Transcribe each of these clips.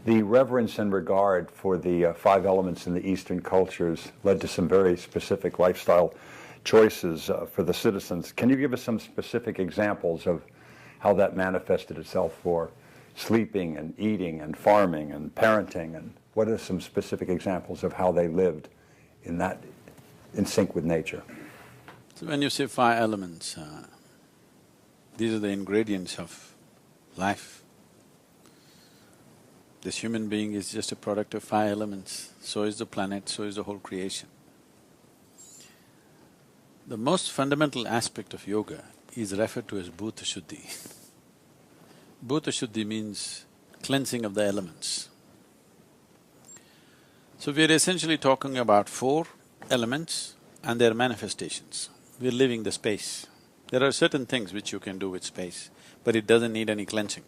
The reverence and regard for the five elements in the Eastern cultures led to some very specific lifestyle choices for the citizens. Can you give us some specific examples of how that manifested itself for sleeping and eating and farming and parenting, and what are some specific examples of how they lived in sync with nature? So when you say five elements, these are the ingredients of life. This human being is just a product of five elements, so is the planet, so is the whole creation. The most fundamental aspect of yoga is referred to as bhuta shuddhi. Bhuta shuddhi means cleansing of the elements. So we are essentially talking about four elements and their manifestations. We are living the space. There are certain things which you can do with space, but it doesn't need any cleansing.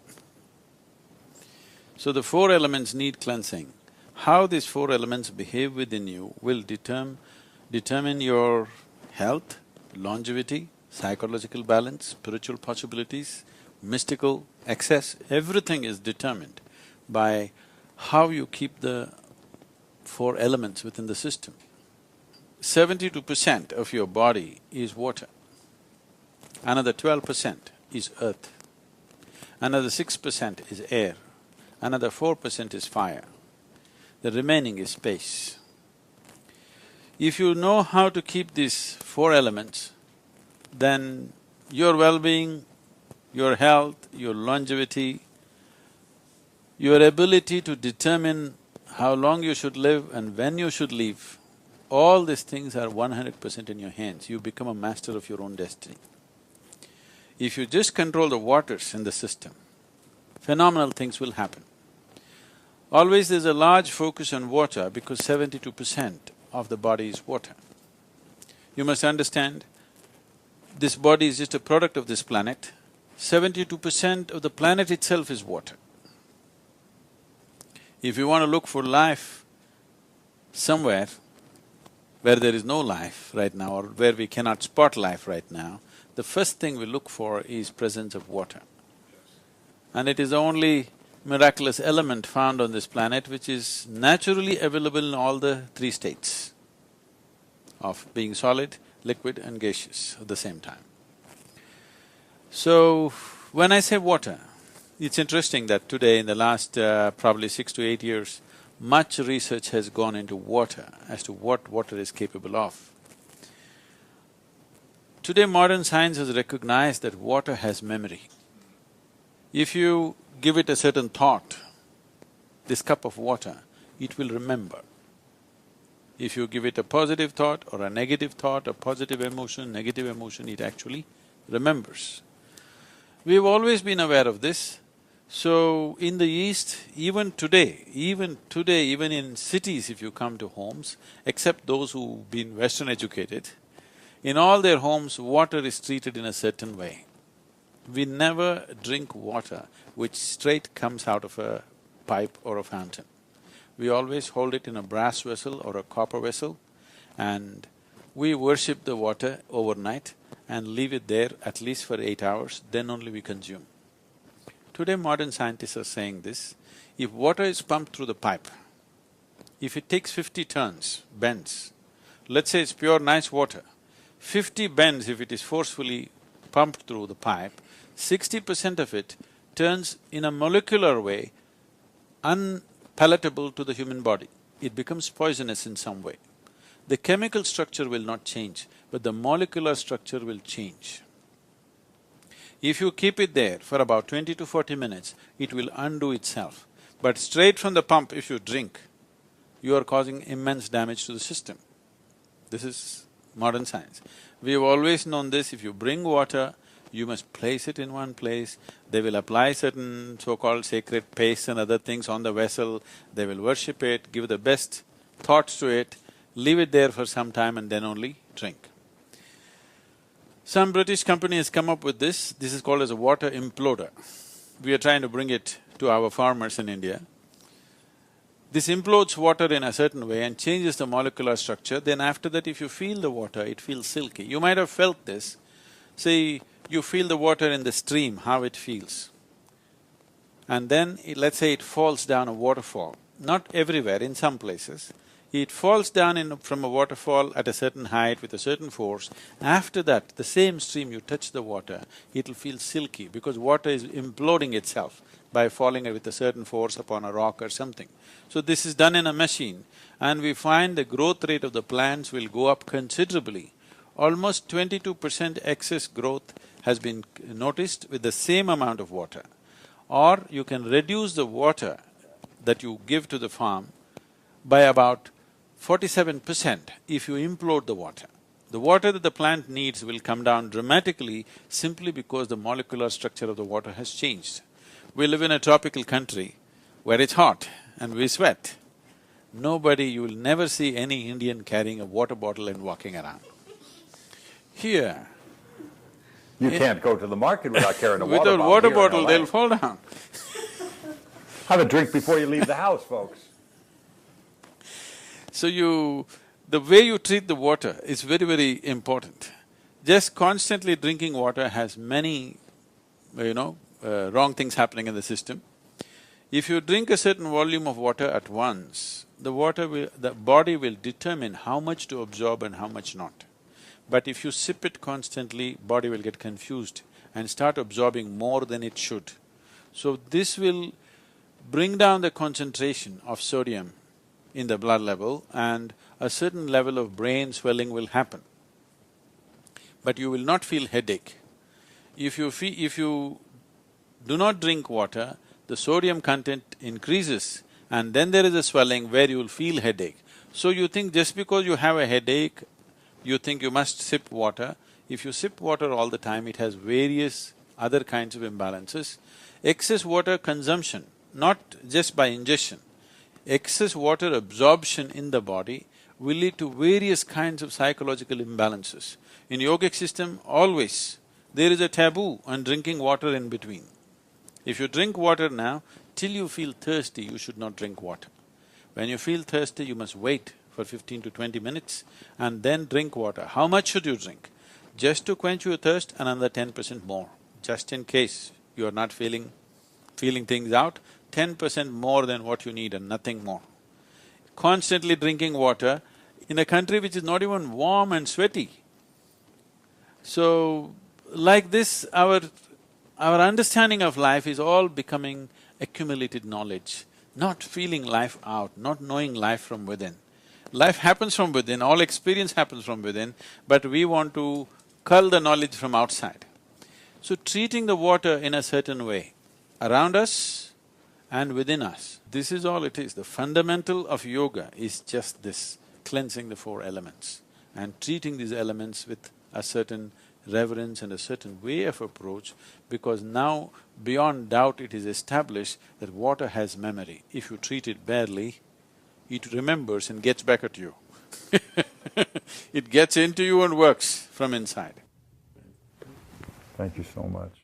So the four elements need cleansing. How these four elements behave within you will determine your health, longevity, psychological balance, spiritual possibilities, mystical access. Everything is determined by how you keep the four elements within the system. 72% of your body is water, another 12% is earth, another 6% is air, another 4% is fire, the remaining is space. If you know how to keep these four elements, then your well-being, your health, your longevity, your ability to determine how long you should live and when you should live, all these things are 100% in your hands. You become a master of your own destiny. If you just control the waters in the system, phenomenal things will happen. Always there's a large focus on water because 72% of the body is water. You must understand, this body is just a product of this planet. 72% of the planet itself is water. If you want to look for life somewhere where there is no life right now or where we cannot spot life right now, the first thing we look for is presence of water. And it is the only miraculous element found on this planet which is naturally available in all the three states of being solid, liquid and gaseous at the same time. So, when I say water, it's interesting that today in the last probably 6 to 8 years, much research has gone into water as to what water is capable of. Today modern science has recognized that water has memory. If you give it a certain thought, this cup of water, it will remember. If you give it a positive thought or a negative thought, a positive emotion, negative emotion, it actually remembers. We've always been aware of this. So, in the East, even today, even in cities if you come to homes, except those who've been Western educated, in all their homes, water is treated in a certain way. We never drink water which straight comes out of a pipe or a fountain. We always hold it in a brass vessel or a copper vessel, and we worship the water overnight and leave it there at least for 8 hours, then only we consume. Today modern scientists are saying this, if water is pumped through the pipe, if it takes 50 turns, bends, let's say it's pure nice water, 50 bends if it is forcefully pumped through the pipe, 60% of it turns in a molecular way unpalatable to the human body. It becomes poisonous in some way. The chemical structure will not change, but the molecular structure will change. If you keep it there for about 20 to 40 minutes, it will undo itself. But straight from the pump if you drink, you are causing immense damage to the system. This is modern science. We have always known this, if you bring water, you must place it in one place, they will apply certain so-called sacred pastes and other things on the vessel, they will worship it, give the best thoughts to it, leave it there for some time and then only drink. Some British company has come up with this is called as a water imploder. We are trying to bring it to our farmers in India. This implodes water in a certain way and changes the molecular structure, then after that if you feel the water, it feels silky. You might have felt this. See, you feel the water in the stream, how it feels. and then let's say it falls down a waterfall, not everywhere, in some places, it falls down from a waterfall at a certain height with a certain force. After that, the same stream, you touch the water, it'll feel silky because water is imploding itself by falling with a certain force upon a rock or something. So this is done in a machine, and we find the growth rate of the plants will go up considerably. Almost 22% excess growth has been noticed with the same amount of water. Or you can reduce the water that you give to the farm by about 47% if you implode the water. The water that the plant needs will come down dramatically simply because the molecular structure of the water has changed. We live in a tropical country where it's hot and we sweat. You will never see any Indian carrying a water bottle and walking around. Here… You can't go to the market without carrying a water bottle. Without water bottle, they'll fall down. Have a drink before you leave the house, folks. So the way you treat the water is very, very important. Just constantly drinking water has many, wrong things happening in the system. If you drink a certain volume of water at once, the body will determine how much to absorb and how much not. But if you sip it constantly, body will get confused and start absorbing more than it should. So this will bring down the concentration of sodium in the blood level, and a certain level of brain swelling will happen. But you will not feel headache. If you do not drink water, the sodium content increases and then there is a swelling where you will feel headache. So you think just because you have a headache, you think you must sip water. If you sip water all the time, it has various other kinds of imbalances. Excess water consumption, not just by ingestion, excess water absorption in the body will lead to various kinds of psychological imbalances. In yogic system, always there is a taboo on drinking water in between. If you drink water now, till you feel thirsty, you should not drink water. When you feel thirsty, you must wait for 15 to 20 minutes and then drink water. How much should you drink? Just to quench your thirst, another 10% more, just in case you are not feeling things out, 10% more than what you need and nothing more. Constantly drinking water in a country which is not even warm and sweaty. So, like this, our understanding of life is all becoming accumulated knowledge, not feeling life out, not knowing life from within. Life happens from within, all experience happens from within, but we want to cull the knowledge from outside. So treating the water in a certain way, around us and within us, this is all it is. The fundamental of yoga is just this, cleansing the four elements and treating these elements with a certain reverence and a certain way of approach, because now beyond doubt it is established that water has memory. If you treat it badly, it remembers and gets back at you. It gets into you and works from inside. Thank you so much.